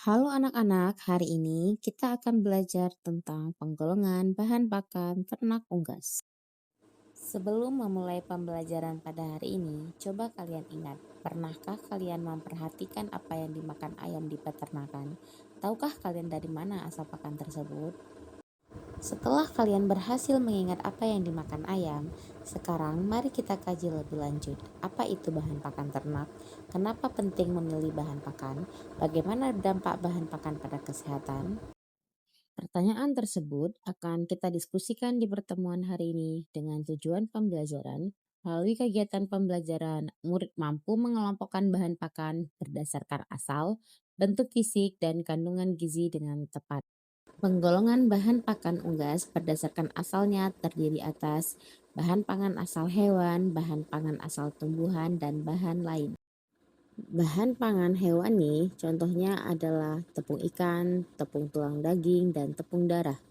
Halo anak-anak, hari ini kita akan belajar tentang penggolongan bahan pakan ternak unggas. Sebelum memulai pembelajaran pada hari ini, coba kalian ingat, pernahkah kalian memperhatikan apa yang dimakan ayam di peternakan? Tahukah kalian dari mana asal pakan tersebut? Setelah kalian berhasil mengingat apa yang dimakan ayam, sekarang mari kita kaji lebih lanjut. Apa itu bahan pakan ternak? Kenapa penting memilih bahan pakan? Bagaimana dampak bahan pakan pada kesehatan? Pertanyaan tersebut akan kita diskusikan di pertemuan hari ini dengan tujuan pembelajaran. Melalui kegiatan pembelajaran, murid mampu mengelompokkan bahan pakan berdasarkan asal, bentuk fisik, dan kandungan gizi dengan tepat. Penggolongan bahan pakan unggas berdasarkan asalnya terdiri atas bahan pangan asal hewan, bahan pangan asal tumbuhan, dan bahan lain. Bahan pangan hewani contohnya adalah tepung ikan, tepung tulang daging, dan tepung darah.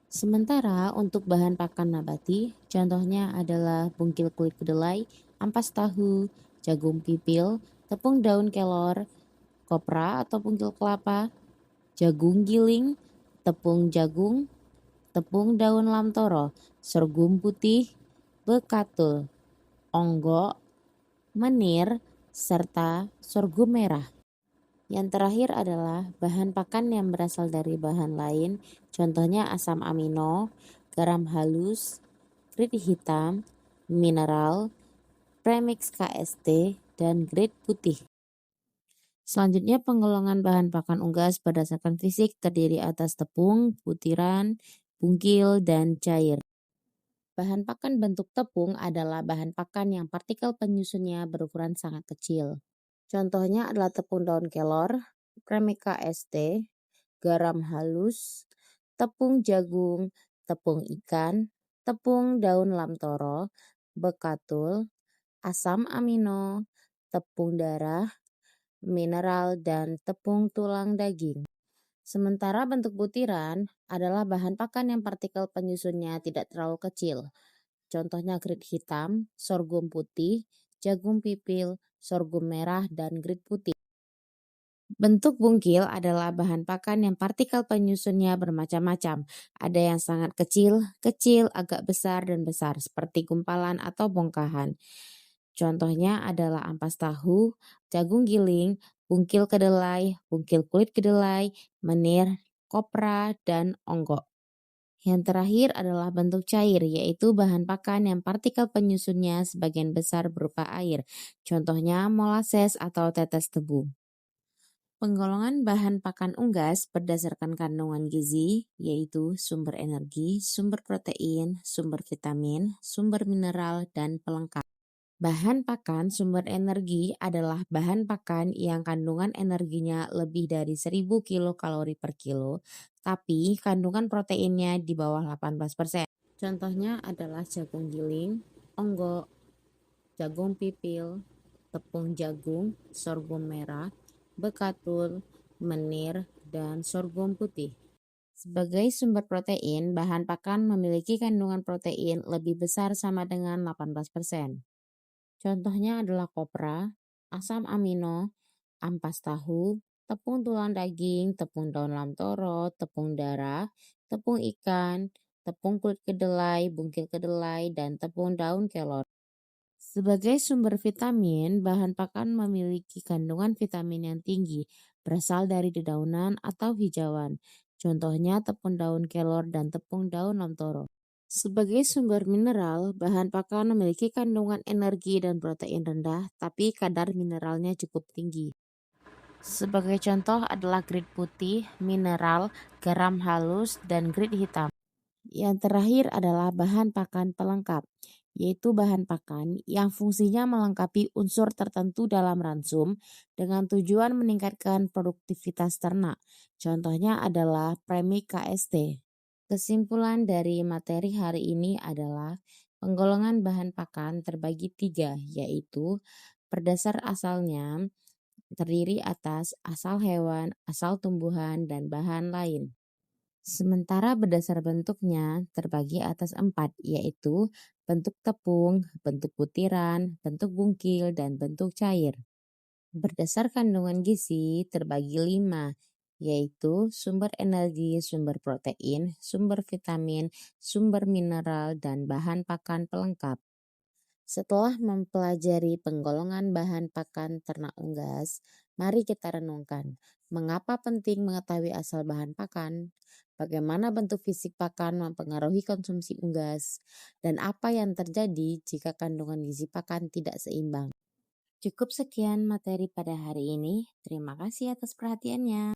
Sementara untuk bahan pakan nabati, contohnya adalah bungkil kulit kedelai, ampas tahu, jagung pipil, tepung daun kelor, kopra atau bungkil kelapa, jagung giling, tepung jagung, tepung daun lamtoro, sorghum putih, bekatul, onggo, menir, serta sorghum merah. Yang terakhir adalah bahan pakan yang berasal dari bahan lain, contohnya asam amino, garam halus, grit hitam, mineral, premix KST, dan grit putih. Selanjutnya penggolongan bahan pakan unggas berdasarkan fisik terdiri atas tepung, butiran, bungkil, dan cair. Bahan pakan bentuk tepung adalah bahan pakan yang partikel penyusunnya berukuran sangat kecil. Contohnya adalah tepung daun kelor, Premica ST, garam halus, tepung jagung, tepung ikan, tepung daun lamtoro, bekatul, asam amino, tepung darah, mineral, dan tepung tulang daging. Sementara bentuk butiran adalah bahan pakan yang partikel penyusunnya tidak terlalu kecil. Contohnya grit hitam, sorghum putih, jagung pipil, sorghum merah, dan grit putih. Bentuk bungkil adalah bahan pakan yang partikel penyusunnya bermacam-macam. Ada yang sangat kecil, kecil, agak besar, dan besar, seperti gumpalan atau bongkahan. Contohnya adalah ampas tahu, jagung giling, bungkil kedelai, bungkil kulit kedelai, menir, kopra, dan onggo. Yang terakhir adalah bentuk cair, yaitu bahan pakan yang partikel penyusunnya sebagian besar berupa air. Contohnya molasses atau tetes tebu. Penggolongan bahan pakan unggas berdasarkan kandungan gizi, yaitu sumber energi, sumber protein, sumber vitamin, sumber mineral, dan pelengkap. Bahan pakan sumber energi adalah bahan pakan yang kandungan energinya lebih dari 1000 kilokalori per kilo, tapi kandungan proteinnya di bawah 18%. Contohnya adalah jagung giling, onggo, jagung pipil, tepung jagung, sorghum merah, bekatul, menir, dan sorghum putih. Sebagai sumber protein, bahan pakan memiliki kandungan protein lebih besar sama dengan 18%. Contohnya adalah kopra, asam amino, ampas tahu, tepung tulang daging, tepung daun lamtoro, tepung darah, tepung ikan, tepung kulit kedelai, bungkil kedelai, dan tepung daun kelor. Sebagai sumber vitamin, bahan pakan memiliki kandungan vitamin yang tinggi, berasal dari dedaunan atau hijauan. Contohnya tepung daun kelor dan tepung daun lamtoro. Sebagai sumber mineral, bahan pakan memiliki kandungan energi dan protein rendah, tapi kadar mineralnya cukup tinggi. Sebagai contoh adalah grit putih, mineral, garam halus, dan grit hitam. Yang terakhir adalah bahan pakan pelengkap, yaitu bahan pakan yang fungsinya melengkapi unsur tertentu dalam ransum dengan tujuan meningkatkan produktivitas ternak. Contohnya adalah Premi KST. Kesimpulan dari materi hari ini adalah penggolongan bahan pakan terbagi tiga, yaitu berdasar asalnya terdiri atas asal hewan, asal tumbuhan, dan bahan lain. Sementara berdasar bentuknya terbagi atas 4, yaitu bentuk tepung, bentuk butiran, bentuk bungkil, dan bentuk cair. Berdasar kandungan gizi terbagi 5, yaitu sumber energi, sumber protein, sumber vitamin, sumber mineral, dan bahan pakan pelengkap. Setelah mempelajari penggolongan bahan pakan ternak unggas, mari kita renungkan, mengapa penting mengetahui asal bahan pakan, bagaimana bentuk fisik pakan mempengaruhi konsumsi unggas, dan apa yang terjadi jika kandungan gizi pakan tidak seimbang. Cukup sekian materi pada hari ini. Terima kasih atas perhatiannya.